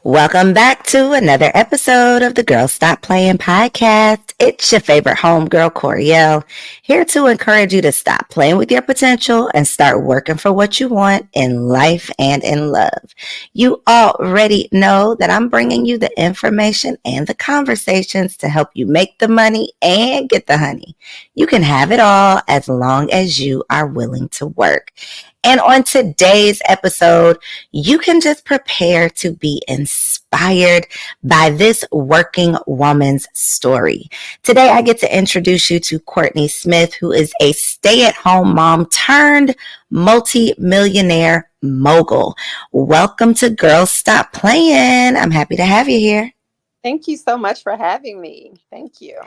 Welcome back to another episode of the Girl Stop Playing podcast. It's your favorite homegirl, Coriel, here to encourage you to stop playing with your potential and start working for what you want in life and in love. You already know that I'm bringing you the information and the conversations to help you make the money and get the honey. You can have it all as long as you are willing to work. And on today's episode, you can just prepare to be inspired by this working woman's story. Today, I get to introduce you to Courtney Smith, who is a stay-at-home mom turned multi-millionaire mogul. Welcome to Girls Stop Playing. I'm happy to have you here. Thank you so much for having me. Thank you.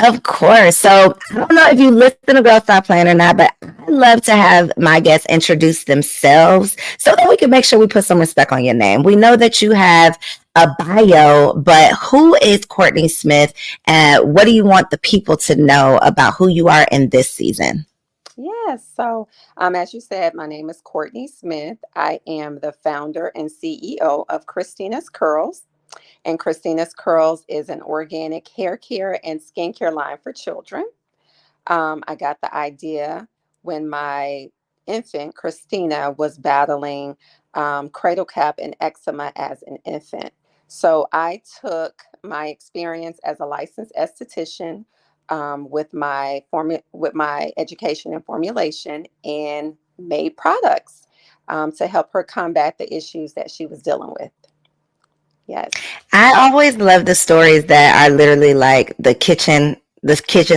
Of course. So I don't know if you listen to Girl Stop Playing or not, but I love to have my guests introduce themselves so that we can make sure we put some respect on your name. We know that you have a bio, but who is Courtney Smith and what do you want the people to know about who you are in this season? Yes. So, as you said, my name is Courtney Smith. I am the founder and CEO of Christina's Curls. And Christina's Curls is an organic hair care and skincare line for children. I got the idea when my infant, Cristina, was battling cradle cap and eczema as an infant. So I took my experience as a licensed esthetician with my education and formulation and made products to help her combat the issues that she was dealing with. Yes. I always love the stories that are literally like the kitchen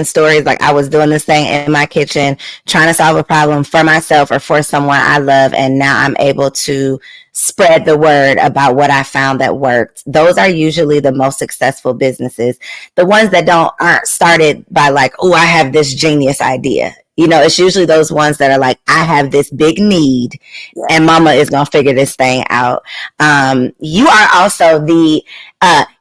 stories. Like I was doing this thing in my kitchen, trying to solve a problem for myself or for someone I love. And now I'm able to spread the word about what I found that worked. Those are usually the most successful businesses. The ones that aren't started by like, oh, I have this genius idea. You know, it's usually those ones that are like, I have this big need and mama is going to figure this thing out. You are also the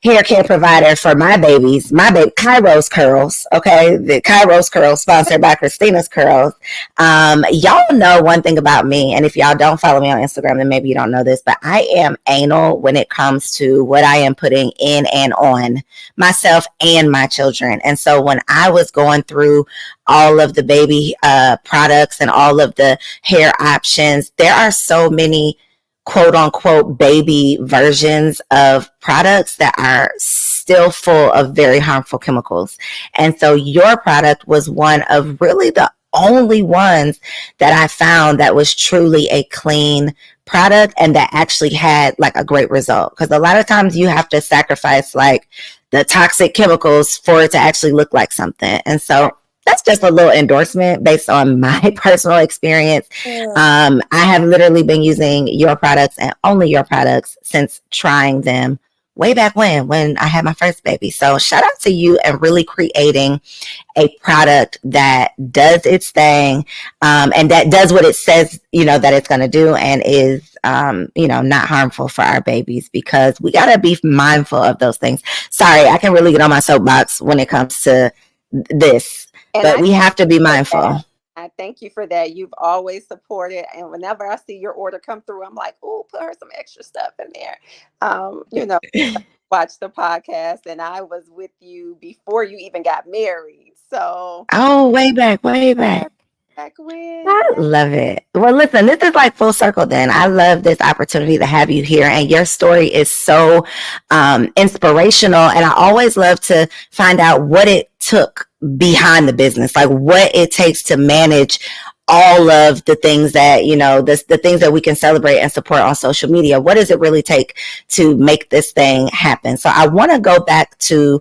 hair care provider for my baby, Kairos Curls. Okay. The Kairos Curls sponsored by Christina's Curls. Y'all know one thing about me. And if y'all don't follow me on Instagram, then maybe you don't know this, but I am anal when it comes to what I am putting in and on myself and my children. And so when I was going through all of the baby products and all of the hair options, there are so many quote unquote baby versions of products that are still full of very harmful chemicals. And so your product was one of really the only ones that I found that was truly a clean product and that actually had like a great result. Because a lot of times you have to sacrifice like the toxic chemicals for it to actually look like something. And so that's just a little endorsement based on my personal experience. I have literally been using your products and only your products since trying them way back when I had my first baby. So shout out to you and really creating a product that does its thing and that does what it says, you know, that it's going to do and is, you know, not harmful for our babies because we got to be mindful of those things. Sorry, I can really get on my soapbox when it comes to this. But we have to be mindful. I thank you for that. You've always supported. And whenever I see your order come through, I'm like, oh, put her some extra stuff in there. You know, watch the podcast. And I was with you before you even got married. So. Oh, way back. Back when. I love it. Well, listen, this is like full circle then. I love this opportunity to have you here. And your story is so inspirational. And I always love to find out what it took behind the business, like what it takes to manage all of the things that, you know, the things that we can celebrate and support on social media. What does it really take to make this thing happen? So I want to go back to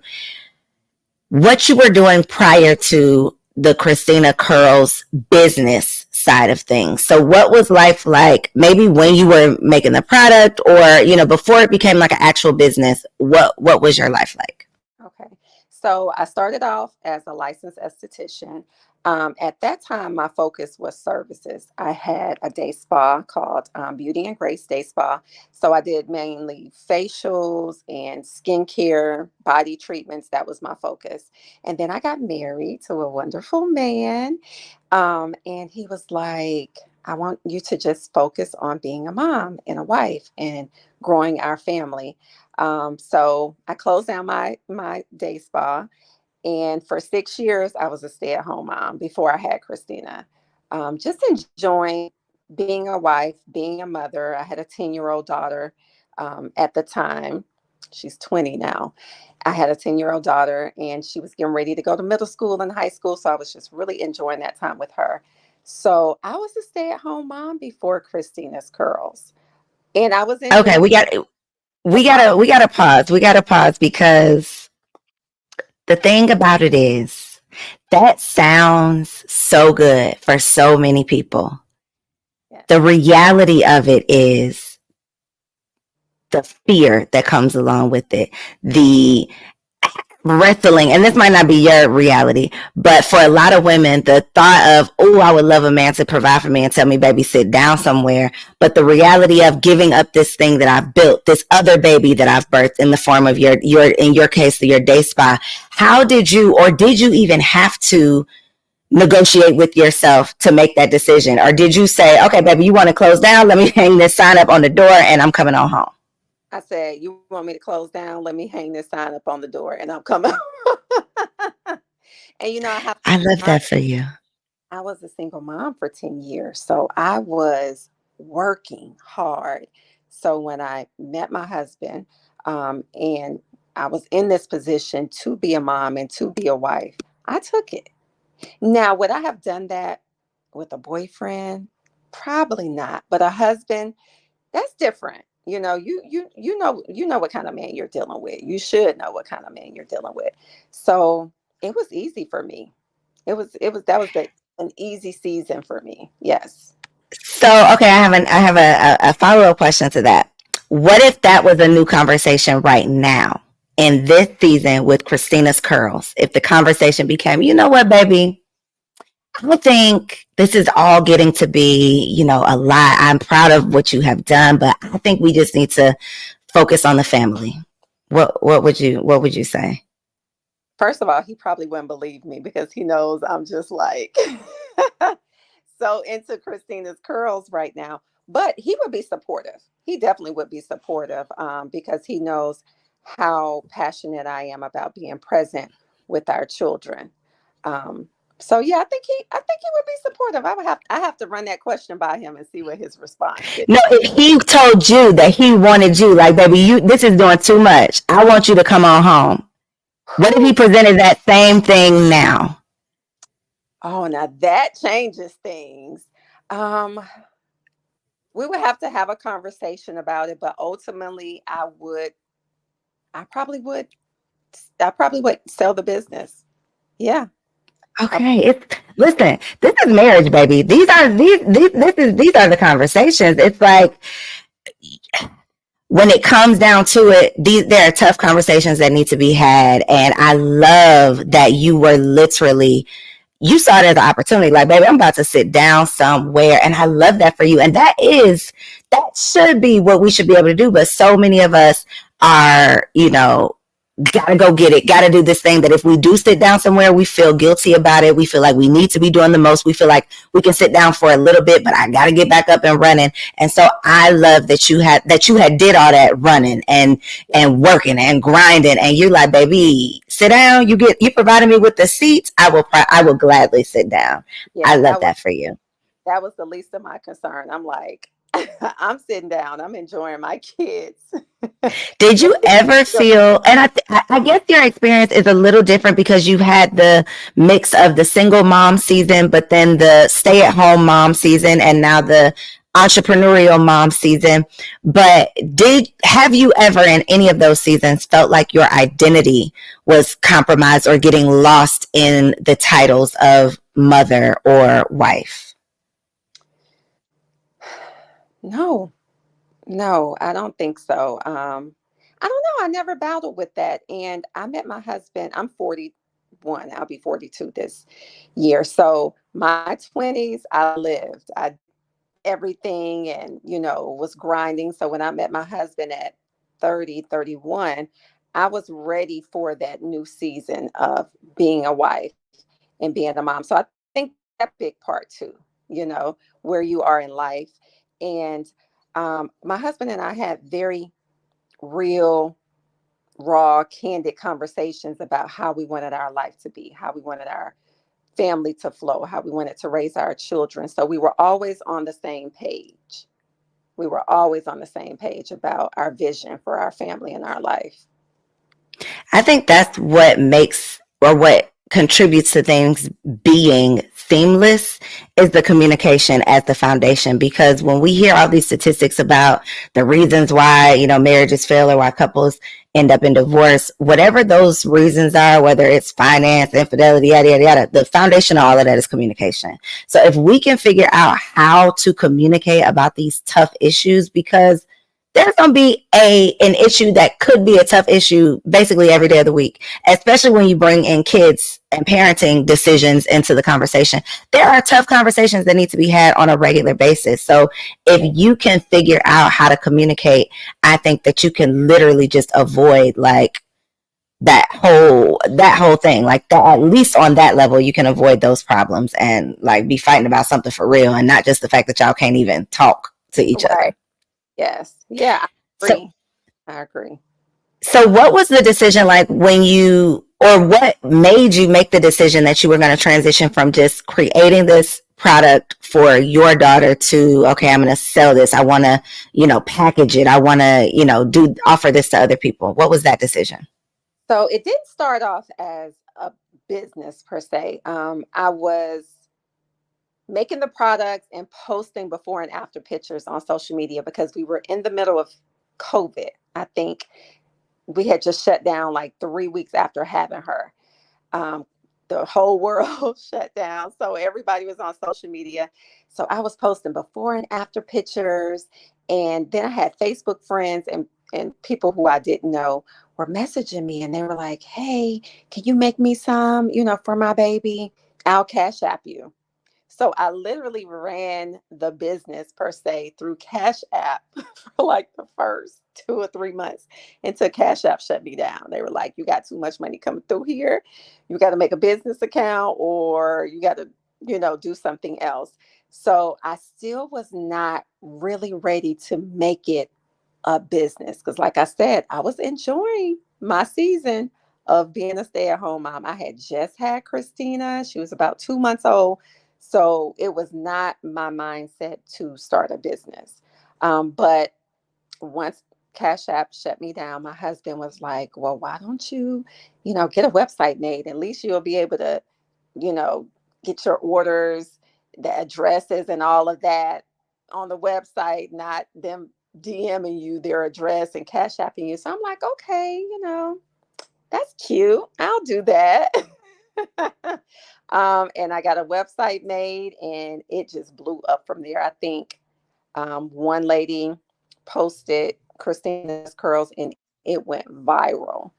what you were doing prior to the Christina Curls business side of things. So what was life like maybe when you were making the product or, you know, before it became like an actual business, what was your life like? Okay. So I started off as a licensed esthetician. At that time, my focus was services. I had a day spa called Beauty and Grace Day Spa. So I did mainly facials and skincare, body treatments. That was my focus. And then I got married to a wonderful man. And he was like, I want you to just focus on being a mom and a wife and growing our family. So I closed down my day spa, and for 6 years I was a stay-at-home mom before I had Christina. Just enjoying being a wife, being a mother. I had a 10-year-old daughter at the time. She's 20 now. I had a 10-year-old daughter, and she was getting ready to go to middle school and high school. So I was just really enjoying that time with her. So I was a stay-at-home mom before Christina's curls. And I was Okay, enjoying we the mom. gotta we gotta pause. We gotta pause because the thing about it is that sounds so good for so many people. Yeah. The reality of it is the fear that comes along with it, the wrestling, and this might not be your reality, but for a lot of women, the thought of, oh, I would love a man to provide for me and tell me, baby, sit down somewhere. But the reality of giving up this thing that I've built, this other baby that I've birthed in the form of your in your case, your day spa. How did you, or did you even have to negotiate with yourself to make that decision? Or did you say, okay, baby, you want to close down? Let me hang this sign up on the door and I'm coming on home. I said, you want me to close down? Let me hang this sign up on the door and I'm coming. And I have I love I that for you. I was a single mom for 10 years. So I was working hard. So when I met my husband, and I was in this position to be a mom and to be a wife, I took it. Now, would I have done that with a boyfriend? Probably not. But a husband, that's different. You know what kind of man you're dealing with. You should know what kind of man you're dealing with. So it was easy for me. It was that was an easy season for me. Yes. So, okay, I have a follow up question to that. What if that was a new conversation right now in this season with Christina's curls? If the conversation became, you know what, baby, I think this is all getting to be, a lot. I'm proud of what you have done, but I think we just need to focus on the family. What would you say? First of all, he probably wouldn't believe me because he knows I'm just like so into Christina's curls right now. But he would be supportive. He definitely would be supportive, because he knows how passionate I am about being present with our children. Um, so yeah, I think he would be supportive. I have to run that question by him and see what his response is. No, if he told you that he wanted you, like, baby, this is doing too much. I want you to come on home. What if he Whew. presented that same thing now? Oh, now that changes things. Um, we would have to have a conversation about it, but ultimately, I probably would, I probably would sell the business. Yeah. I, Okay, listen. This is marriage, baby. These are the conversations. It's like when it comes down to it, there are tough conversations that need to be had, and I love that you were literally you saw it as an opportunity. Like, baby, I'm about to sit down somewhere. And I love that for you. And that should be what we should be able to do. But so many of us are, gotta go get it, gotta do this thing that if we do sit down somewhere, we feel guilty about it. We feel like we need to be doing the most. We feel like we can sit down for a little bit, but I gotta get back up and running. And so I love that you had did all that running and working and grinding. And you're like, baby, sit down. You provided me with the seats. I will gladly sit down. I yeah, love that for you. that was the least of my concern. I'm like, I'm sitting down. I'm enjoying my kids. Did you ever feel, and I guess your experience is a little different because you've had the mix of the single mom season, but then the stay at home mom season, and now the entrepreneurial mom season. But have you ever in any of those seasons felt like your identity was compromised or getting lost in the titles of mother or wife? No, no, I don't think so. I don't know. I never battled with that. And I met my husband. I'm 41. I'll be 42 this year. So my 20s, I lived. I did everything and, was grinding. So when I met my husband at 30, 31, I was ready for that new season of being a wife and being a mom. So I think that's a big part too. where you are in life. And my husband and I had very real, raw, candid conversations about how we wanted our life to be, how we wanted our family to flow, how we wanted to raise our children. So we were always on the same page. We were always on the same page about our vision for our family and our life. I think that's what makes or what contributes to things being seamless is the communication as the foundation. Because when we hear all these statistics about the reasons why, marriages fail or why couples end up in divorce, whatever those reasons are, whether it's finance, infidelity, yada, yada, yada, the foundation of all of that is communication. So if we can figure out how to communicate about these tough issues, because there's going to be an issue that could be a tough issue basically every day of the week, especially when you bring in kids and parenting decisions into the conversation. There are tough conversations that need to be had on a regular basis. So if you can figure out how to communicate, I think that you can literally just avoid like that whole thing. Like that, at least on that level, you can avoid those problems and like be fighting about something for real, and not just the fact that y'all can't even talk to each other. Right. Yes. Yeah, I So agree. I agree. So what was the decision like when or what made you make the decision that you were going to transition from just creating this product for your daughter to, okay, I'm going to sell this. I want to, package it. I want to, offer this to other people. What was that decision? So it didn't start off as a business per se. I was making the products and posting before and after pictures on social media because we were in the middle of COVID. I think we had just shut down like 3 weeks after having her. Um, the whole world shut down. So everybody was on social media. So I was posting before and after pictures. And then I had Facebook friends and people who I didn't know were messaging me and they were like, hey, can you make me some, for my baby? I'll cash app you. So I literally ran the business per se through Cash App for like the first 2 or 3 months until Cash App shut me down. They were like, you got too much money coming through here. You got to make a business account or you got to, do something else. So I still was not really ready to make it a business because, like I said, I was enjoying my season of being a stay at home mom. I had just had Cristina, she was about 2 months old. So it was not my mindset to start a business. But once Cash App shut me down, my husband was like, well, why don't you, get a website made? At least you'll be able to, you know, get your orders, the addresses and all of that on the website, not them DMing you their address and Cash Apping you. So I'm like, okay, that's cute. I'll do that. And I got a website made and it just blew up from there. I think one lady posted Christina's curls and it went viral.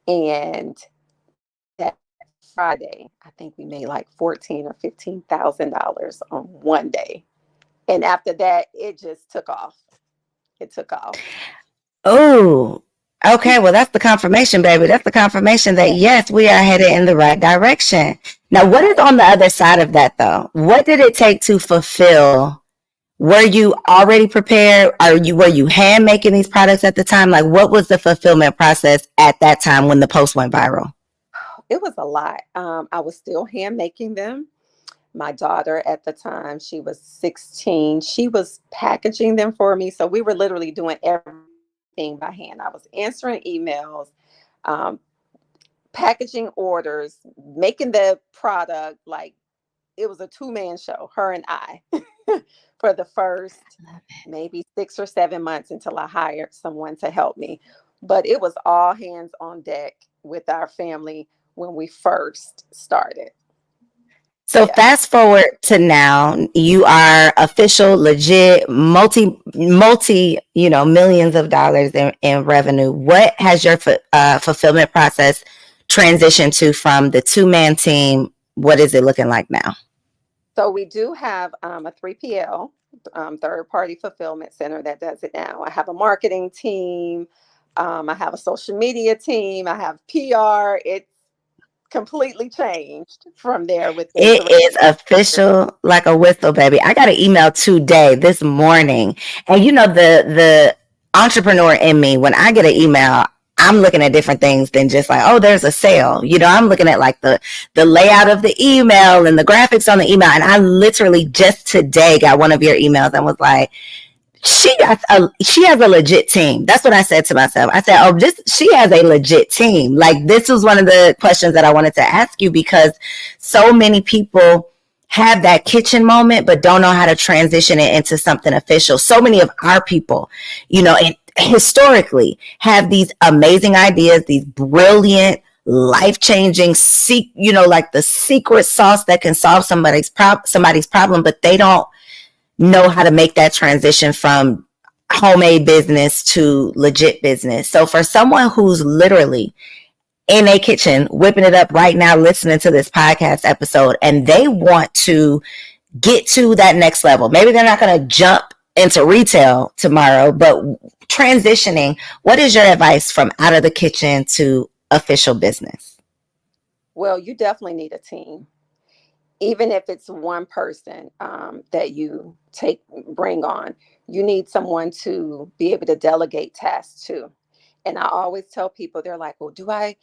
And that Friday, I think we made like 14 or $15,000 on one day. And after that, it just took off. It took off. Oh, okay. Well, that's the confirmation, baby. That's the confirmation that Yeah. yes, we are headed in the right direction. Now, what is Right. on the other side of that though? What did it take to fulfill? Were you already prepared? Were you hand making these products at the time? Like what was the fulfillment process at that time when the post went viral? It was a lot. I was still hand making them. My daughter at the time, she was 16. She was packaging them for me. So we were literally doing everything by hand. I was answering emails, um, packaging orders, making the product. Like it was a two-man show, her and I, for the first maybe 6 or 7 months until I hired someone to help me. But it was all hands on deck with our family when we first started. So Yeah. fast forward to now, you are official, legit, multi, millions of dollars in revenue. What has your fulfillment process transitioned to from the two-man team? What is it looking like now? So we do have a 3PL, third party fulfillment center that does it now. I have a marketing team. I have a social media team. I have PR. It's completely changed from there within It 3 is years. official like a whistle, baby. I got an email today, this morning. And the entrepreneur in me, when I get an email, I'm looking at different things than just like, oh, there's a sale. I'm looking at like the layout of the email and the graphics on the email. And I literally just today got one of your emails and was like, she has a legit team. That's what I said to myself. I said, oh, she has a legit team. Like, this was one of the questions that I wanted to ask you, because so many people have that kitchen moment but don't know how to transition it into something official. So many of our people, and historically have these amazing ideas, these brilliant, life-changing, like the secret sauce that can solve somebody's problem, but they don't know how to make that transition from homemade business to legit business. So for someone who's literally in a kitchen whipping it up right now, listening to this podcast episode, and they want to get to that next level, maybe they're not going to jump into retail tomorrow, but transitioning, what is your advice from out of the kitchen to official business? Well, you definitely need a team. Even if it's one person that you bring on, you need someone to be able to delegate tasks to. And I always tell people, they're like, well, do I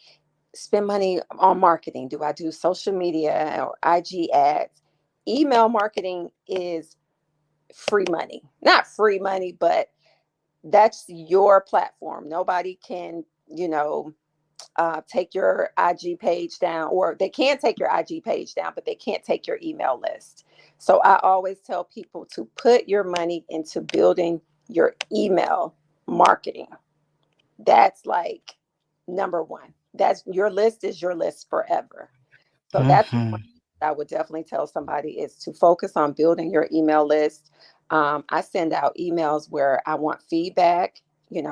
spend money on marketing? Do I do social media or IG ads? Email marketing is free money. Not free money, but that's your platform. Nobody can, take your IG page down, or they can take your IG page down, but they can't take your email list. So I always tell people to put your money into building your email marketing. That's like number one. That's your list is your list forever. So that's Mm-hmm. one I would definitely tell somebody is to focus on building your email list. I send out emails where I want feedback.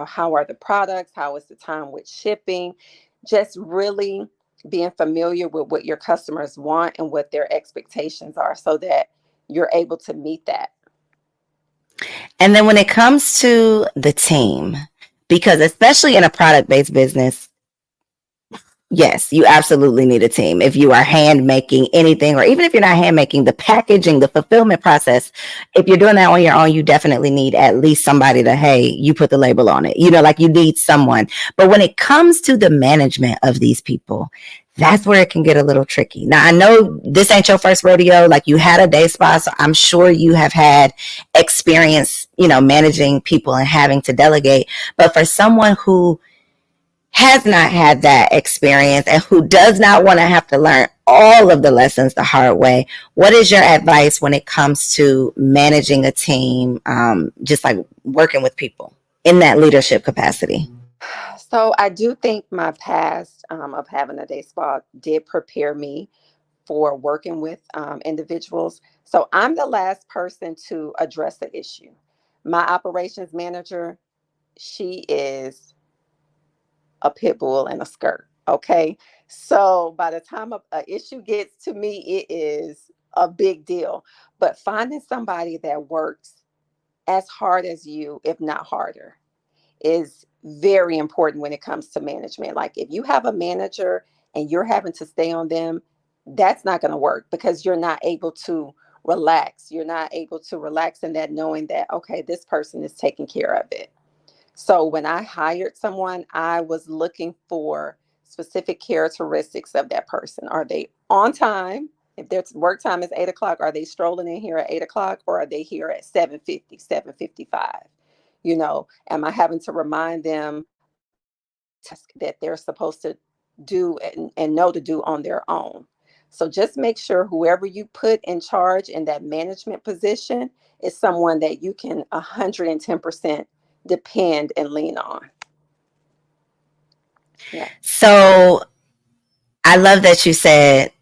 How are the products? How is the time with shipping? Just really being familiar with what your customers want and what their expectations are so that you're able to meet that. And then when it comes to the team, because especially in a product-based business, yes, you absolutely need a team. If you are hand making anything, or even if you're not hand making, the packaging, the fulfillment process, if you're doing that on your own, you definitely need at least somebody to, hey, you put the label on it. Like you need someone. But when it comes to the management of these people, that's where it can get a little tricky. Now, I know this ain't your first rodeo. Like, you had a day spa, so I'm sure you have had experience, managing people and having to delegate. But for someone who has not had that experience and who does not want to have to learn all of the lessons the hard way, what is your advice when it comes to managing a team, just like working with people in that leadership capacity? So I do think my past of having a day spa did prepare me for working with individuals. So I'm the last person to address the issue. My operations manager, she is a pit bull in a skirt. Okay. So by the time an issue gets to me, it is a big deal. But finding somebody that works as hard as you, if not harder, is very important when it comes to management. Like, if you have a manager and you're having to stay on them, that's not going to work because you're not able to relax. You're not able to relax in that knowing that, okay, this person is taking care of it. So when I hired someone, I was looking for specific characteristics of that person. Are they on time? If their work time is 8 o'clock, are they strolling in here at 8 o'clock, or are they here at 7:50, 7:55? Am I having to remind them that they're supposed to do and know to do on their own? So just make sure whoever you put in charge in that management position is someone that you can 110% depend and lean on. Yeah. So I love that you said,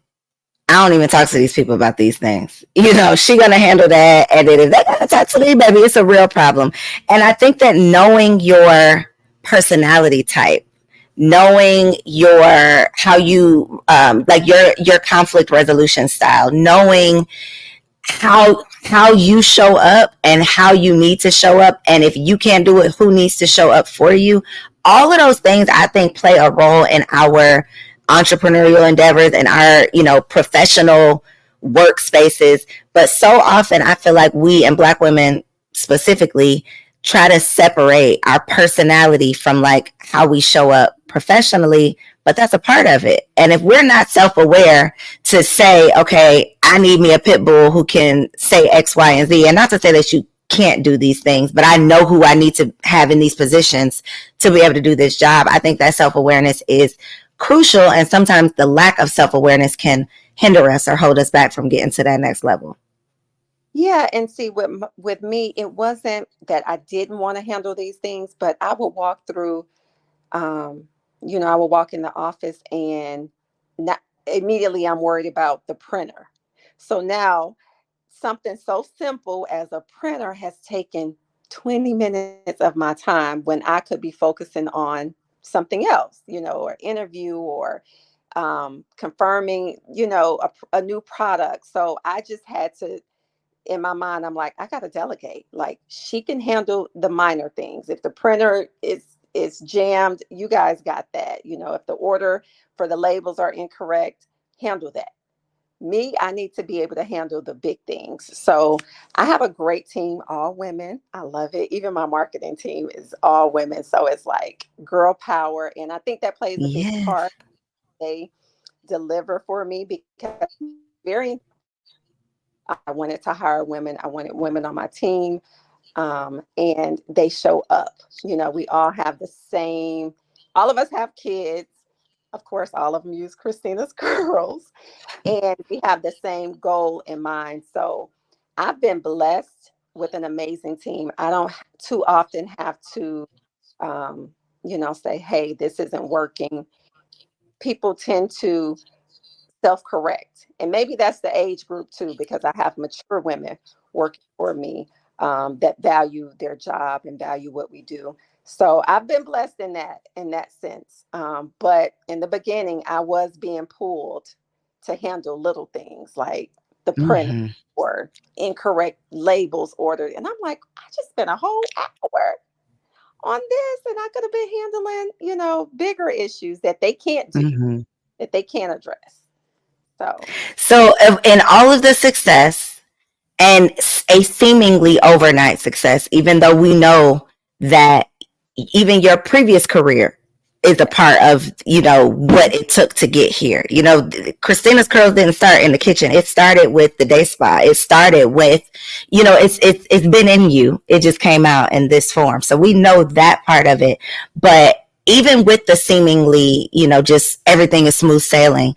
I don't even talk to these people about these things. She gonna handle that. And then if they gotta talk to me, baby, it's a real problem. And I think that knowing your personality type, knowing how you like your conflict resolution style, knowing how you show up and how you need to show up, and if you can't do it, who needs to show up for you. All of those things, I think, play a role in our entrepreneurial endeavors and our, professional workspaces. But so often I feel like we and Black women specifically try to separate our personality from like how we show up professionally, but that's a part of it. And if we're not self-aware to say, okay, I need me a pit bull who can say X, Y, and Z, and not to say that you can't do these things, but I know who I need to have in these positions to be able to do this job. I think that self-awareness is crucial, and sometimes the lack of self-awareness can hinder us or hold us back from getting to that next level. Yeah, and see, with me, it wasn't that I didn't want to handle these things, but I would walk through, um, I would walk in the office and not immediately I'm worried about the printer. So now something so simple as a printer has taken 20 minutes of my time when I could be focusing on something else, or interview or confirming, a new product. So I just had to, in my mind, I'm like, I got to delegate. Like, she can handle the minor things. If the printer is jammed, you guys got that. If the order for the labels are incorrect, handle that. Me, I need to be able to handle the big things. So I have a great team, all women. I love it. Even my marketing team is all women. So it's like girl power. And I think that plays a big Yes. part. They deliver for me because very I wanted to hire women. I wanted women on my team. And they show up. We all have the same, all of us have kids. Of course, all of them use Christina's curls, and we have the same goal in mind. So I've been blessed with an amazing team. I don't too often have to, say, hey, this isn't working. People tend to self-correct, and maybe that's the age group too, because I have mature women working for me, that value their job and value what we do. So I've been blessed in that sense. But in the beginning, I was being pulled to handle little things like the print Mm-hmm. or incorrect labels ordered, and I'm like, I just spent a whole hour on this, and I could have been handling, bigger issues that they can't do, Mm-hmm. that they can't address. So, So, in all of the success and a seemingly overnight success, even though we know that even your previous career is a yeah. part of, what it took to get here. Christina's curls didn't start in the kitchen. It started with the day spa. It started with, it's been in you. It just came out in this form. So we know that part of it. But even with the seemingly, just everything is smooth sailing,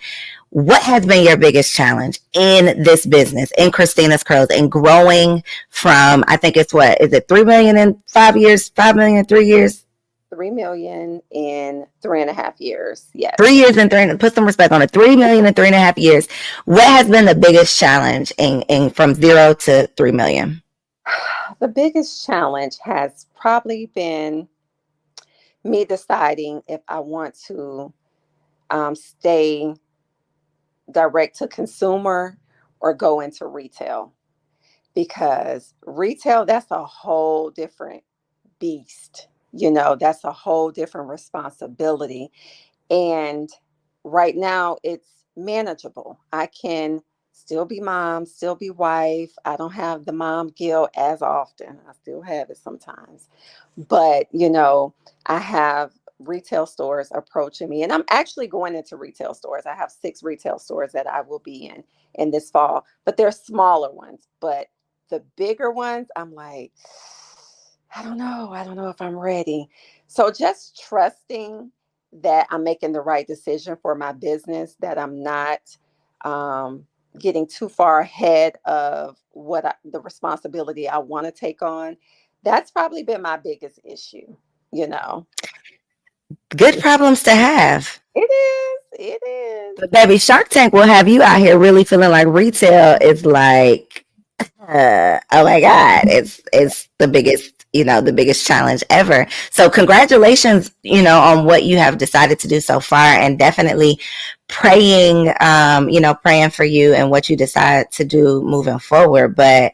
what has been your biggest challenge in this business, in Christina's Curls, and growing from, I think it's what, is it 3 million in 5 years, 5 million in 3 years? 3 million in 3.5 years. Yes. 3 years and three, put some respect on it. 3 million in 3.5 years. What has been the biggest challenge in from 0 to 3 million? The biggest challenge has probably been me deciding if I want to stay direct to consumer or go into retail, because retail, that's a whole different beast. That's a whole different responsibility. And right now it's manageable. I can still be mom, still be wife. I don't have the mom guilt as often. I still have it sometimes. But, I have retail stores approaching me, and I'm actually going into retail stores. I have 6 retail stores that I will be in this fall, but they're smaller ones. But the bigger ones, I'm like, I don't know. I don't know if I'm ready. So just trusting that I'm making the right decision for my business, that I'm not getting too far ahead of the responsibility I want to take on. That's probably been my biggest issue, you know. Good problems to have. It is. It is. But baby, Shark Tank will have you out here really feeling like retail is like, oh my God, it's the biggest challenge ever. So congratulations, on what you have decided to do so far, and definitely praying for you and what you decide to do moving forward. But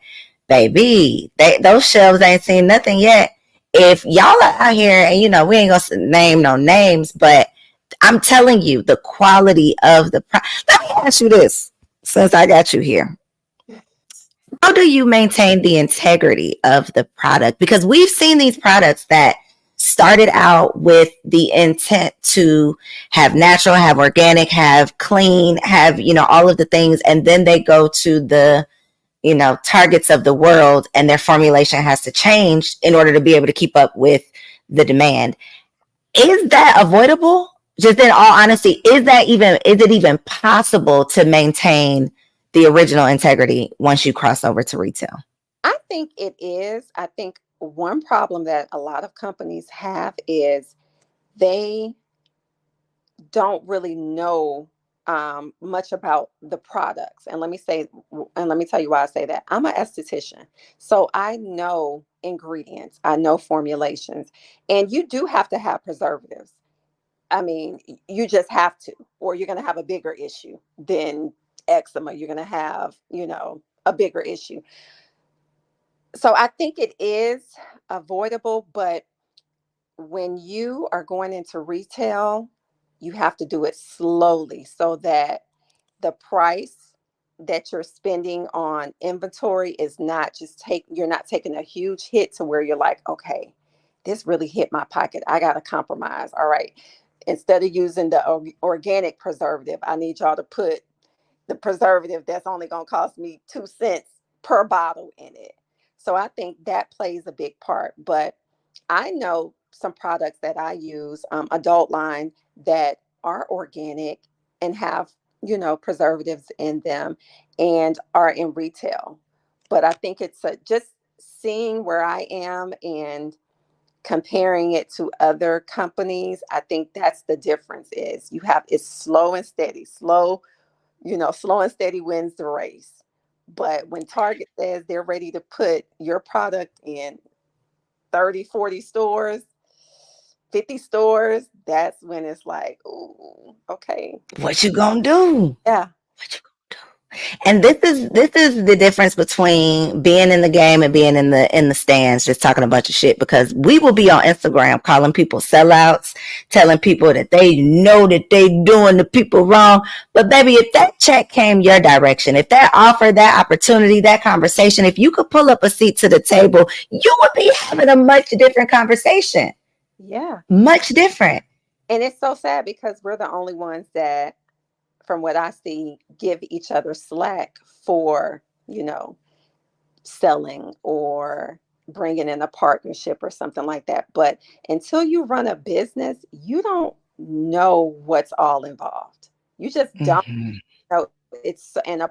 baby, those shelves ain't seen nothing yet. If y'all are out here, and we ain't gonna name no names, but I'm telling you, the quality of the let me ask you this, since I got you here. How do you maintain the integrity of the product? Because we've seen these products that started out with the intent to have natural, have organic, have clean, have, all of the things. And then they go to the, targets of the world, and their formulation has to change in order to be able to keep up with the demand. Is that avoidable? Just in all honesty, is it even possible to maintain the original integrity once you cross over to retail? I think it is. I think one problem that a lot of companies have is they don't really know much about the products. And let me tell you why I say that. I'm an esthetician, so I know ingredients, I know formulations, and you do have to have preservatives. I mean, you just have to, or you're going to have a bigger issue than eczema. You're going to have, a bigger issue. So I think it is avoidable, but when you are going into retail, you have to do it slowly so that the price that you're spending on inventory is not you're not taking a huge hit to where you're like, okay, this really hit my pocket. I got to compromise. All right. Instead of using the organic preservative, I need y'all to put the preservative that's only going to cost me 2 cents per bottle in it. So I think that plays a big part. But I know some products that I use, adult line, that are organic and have, preservatives in them and are in retail. But I think it's just seeing where I am and comparing it to other companies. I think that's the difference is it's slow and steady. Slow and steady wins the race. But when Target says they're ready to put your product in 30, 40 stores, 50 stores, that's when it's like, ooh, okay. What you gonna do? Yeah. What you And this is the difference between being in the game and being in the stands, just talking a bunch of shit. Because we will be on Instagram calling people sellouts, telling people that they know that they doing the people wrong. But baby, if that check came your direction, if that offer, that opportunity, that conversation, if you could pull up a seat to the table, you would be having a much different conversation. Yeah. Much different. And it's so sad because we're the only ones that, from what I see, give each other slack for, selling or bringing in a partnership or something like that. But until you run a business, you don't know what's all involved. You just don't Mm-hmm. know. It's in a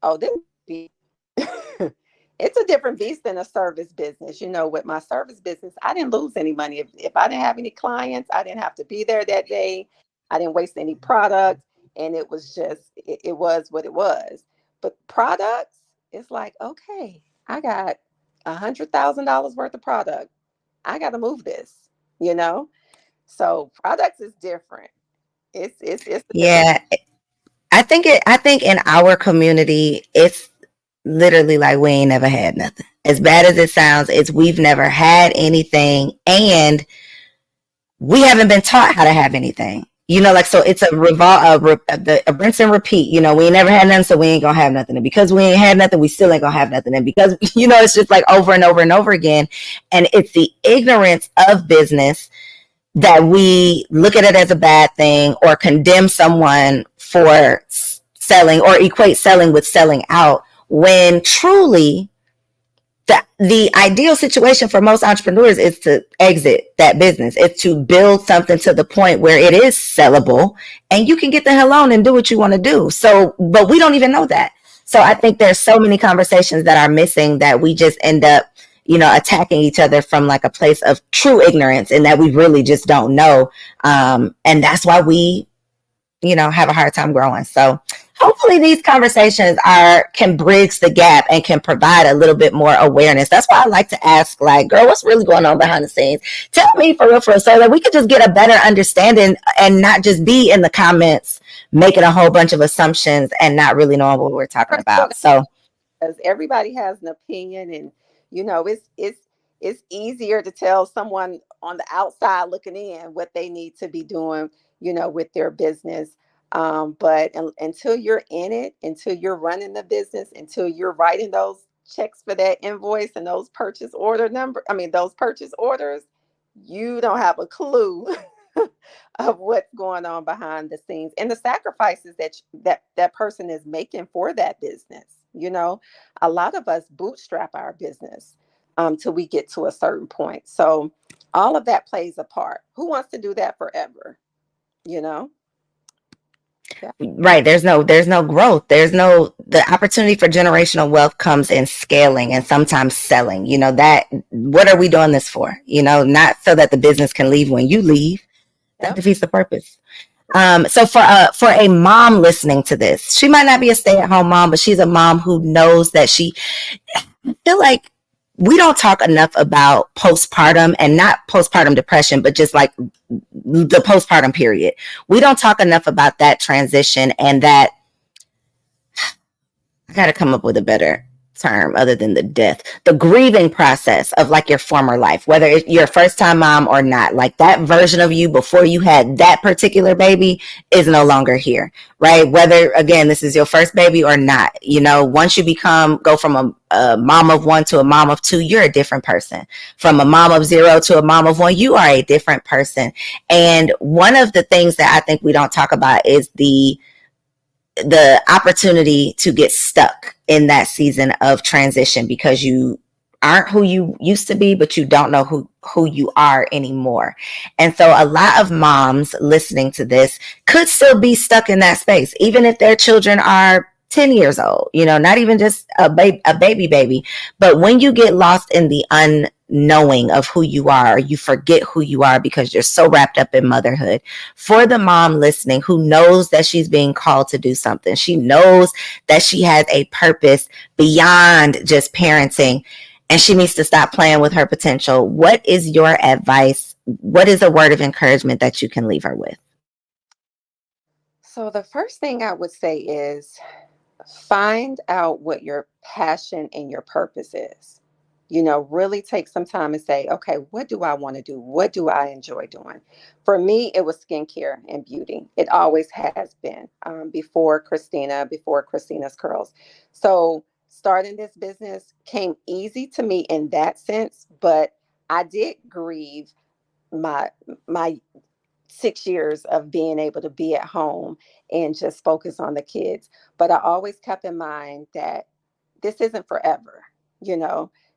oh, this be it's a different beast than a service business. With my service business, I didn't lose any money. If I didn't have any clients, I didn't have to be there that day. I didn't waste any product. And it was just, it was what it was. But products, it's like, okay, I got $100,000 worth of product. I got to move this, you know? So products is different. It's a different. Yeah, I think in our community, it's literally like we ain't never had nothing. As bad as it sounds, it's we've never had anything, and we haven't been taught how to have anything. Like, so it's a rinse and repeat. We ain't never had nothing, so we ain't gonna have nothing. And because we ain't had nothing, we still ain't gonna have nothing. And because it's just like over and over and over again. And it's the ignorance of business that we look at it as a bad thing or condemn someone for selling or equate selling with selling out, when truly the ideal situation for most entrepreneurs is to exit that business. It's to build something to the point where it is sellable and you can get the hell on and do what you want to do. So, but we don't even know that. So I think there's so many conversations that are missing that we just end up, attacking each other from like a place of true ignorance, and that we really just don't know. And that's why we, have a hard time growing. So hopefully these conversations can bridge the gap and can provide a little bit more awareness. That's why I like to ask, like, girl, what's really going on behind the scenes? Tell me for real, so that we could just get a better understanding and not just be in the comments making a whole bunch of assumptions and not really knowing what we're talking about. So Because everybody has an opinion, and it's easier to tell someone on the outside looking in what they need to be doing, with their business. But until you're in it, until you're running the business, until you're writing those checks for that invoice and those those purchase orders, you don't have a clue of what's going on behind the scenes and the sacrifices that person is making for that business. A lot of us bootstrap our business till we get to a certain point. So all of that plays a part. Who wants to do that forever? Yeah. Right. There's no growth. The opportunity for generational wealth comes in scaling and sometimes selling. That, what are we doing this for? Not so that the business can leave when you leave. That defeats the purpose. So for a mom listening to this, she might not be a stay-at-home mom, but she's a mom who knows that I feel like we don't talk enough about postpartum, and not postpartum depression, but just like the postpartum period. We don't talk enough about that transition, and that I got to come up with a better term other than the death, the grieving process of like your former life, whether you're a first time mom or not. Like that version of you before you had that particular baby is no longer here, right? Whether, again, this is your first baby or not, once you go from a mom of one to a mom of two, you're a different person. From a mom of zero to a mom of one, you are a different person. And one of the things that I think we don't talk about is the opportunity to get stuck in that season of transition, because you aren't who you used to be, but you don't know who you are anymore. And so a lot of moms listening to this could still be stuck in that space, even if their children are 10 years old, not even just a baby. But when you get lost in the unknowing of who you are, you forget who you are because you're so wrapped up in motherhood. For the mom listening who knows that she's being called to do something, she knows that she has a purpose beyond just parenting, and she needs to stop playing with her potential, what is your advice? What is a word of encouragement that you can leave her with? So the first thing I would say is find out what your passion and your purpose is. Really take some time and say, okay, what do I want to do? What do I enjoy doing? For me, it was skincare and beauty. It always has been, before Christina's Curls. So starting this business came easy to me in that sense, but I did grieve my 6 years of being able to be at home and just focus on the kids. But I always kept in mind that this isn't forever.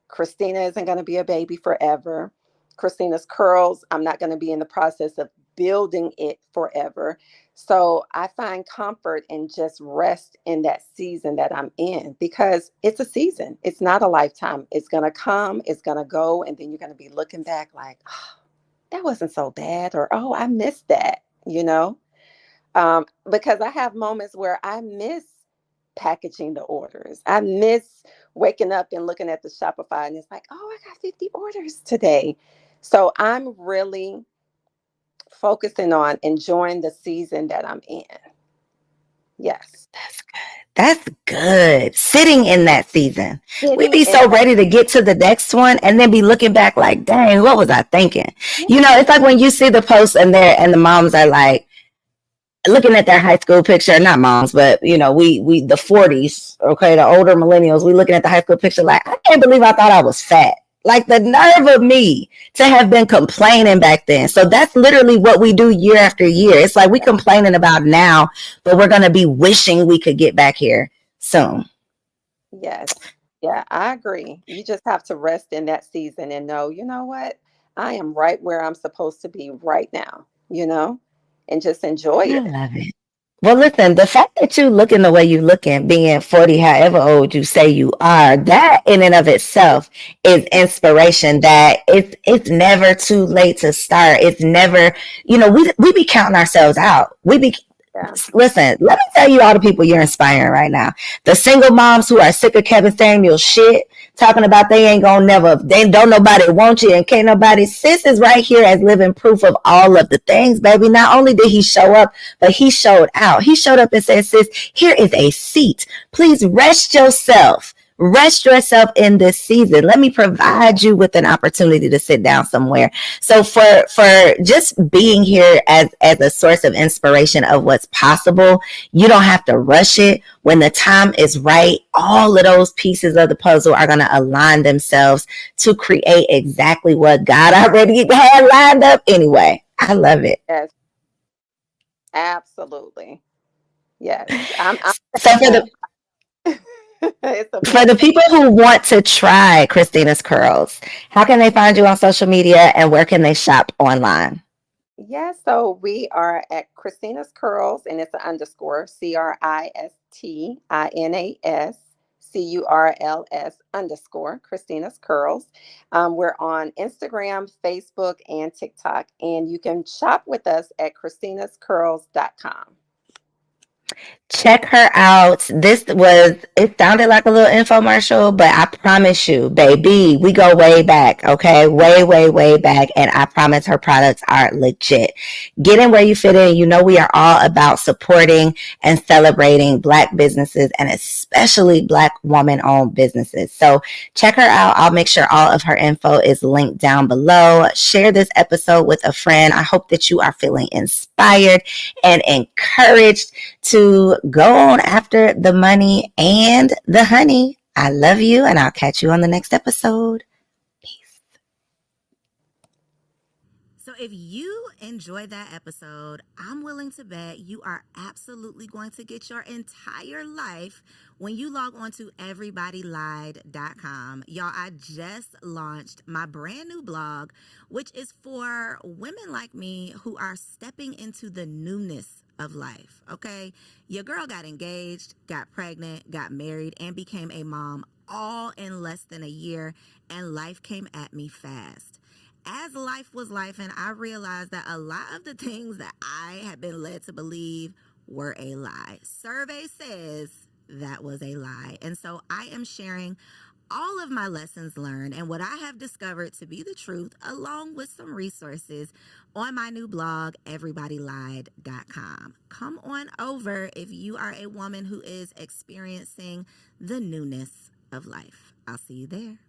Cristina isn't going to be a baby forever. Christina's Curls, I'm not going to be in the process of building it forever. So I find comfort and just rest in that season that I'm in, because it's a season. It's not a lifetime. It's going to come, it's going to go, and then you're going to be looking back like, oh, that wasn't so bad, or, oh, I missed that, because I have moments where I miss packaging the orders. I miss waking up and looking at the Shopify and it's like, oh, I got 50 orders today. So I'm really focusing on enjoying the season that I'm in. Yes. That's good. That's good. Sitting in that season. We'd be so ready to get to the next one and then be looking back like, dang, what was I thinking? It's like when you see the posts and the moms are like, looking at their high school picture, not moms, but we the 40s, okay, the older millennials, we looking at the high school picture like, I can't believe I thought I was fat. Like the nerve of me to have been complaining back then. So that's literally what we do year after year. It's like we complaining about now, but we're going to be wishing we could get back here soon. Yes. Yeah, I agree. You just have to rest in that season and know, you know what? I am right where I'm supposed to be right now, and just enjoy it. I love it. Well, listen, the fact that you looking the way you looking, being 40, however old you say you are, that in and of itself is inspiration. That it's never too late to start. It's never, we be counting ourselves out. Listen, let me tell you all the people you're inspiring right now. The single moms who are sick of Kevin Samuels shit, talking about they don't nobody want you and can't nobody. Sis is right here as living proof of all of the things, baby. Not only did he show up, but he showed out. He showed up and said, sis, here is a seat. Please rest yourself Rest yourself in this season. Let me provide you with an opportunity to sit down somewhere. So for just being here as a source of inspiration of what's possible, you don't have to rush it. When the time is right, all of those pieces of the puzzle are going to align themselves to create exactly what God already had lined up anyway. I love it. Yes, absolutely. Yes, I'm So thankful. It's a for the blessing. people who want to try Christina's curls, how can they find you on social media and where can they shop online? Yes, so we are at Christina's Curls, and it's an underscore CRISTINAS CURLS Christina's Curls. We're on Instagram, Facebook, and TikTok, and you can shop with us at Christina'sCurls.com. Check her out. It sounded like a little infomercial, but I promise you, baby, we go way back, okay? Way, way, way back. And I promise her products are legit. Get in where you fit in. You know, we are all about supporting and celebrating Black businesses and especially Black woman owned businesses. So check her out. I'll make sure all of her info is linked down below. Share this episode with a friend. I hope that you are feeling inspired and encouraged to go on after the money and the honey. I love you, and I'll catch you on the next episode. Peace. So if you enjoyed that episode, I'm willing to bet you are absolutely going to get your entire life when you log on to everybodylied.com. Y'all, I just launched my brand new blog, which is for women like me who are stepping into the newness of life, okay? Your girl got engaged, got pregnant, got married, and became a mom all in less than a year, and life came at me fast. As life was life, and I realized that a lot of the things that I had been led to believe were a lie. Survey says that was a lie. And so I am sharing all of my lessons learned and what I have discovered to be the truth, along with some resources on my new blog, everybodylied.com. Come on over if you are a woman who is experiencing the newness of life. I'll see you there.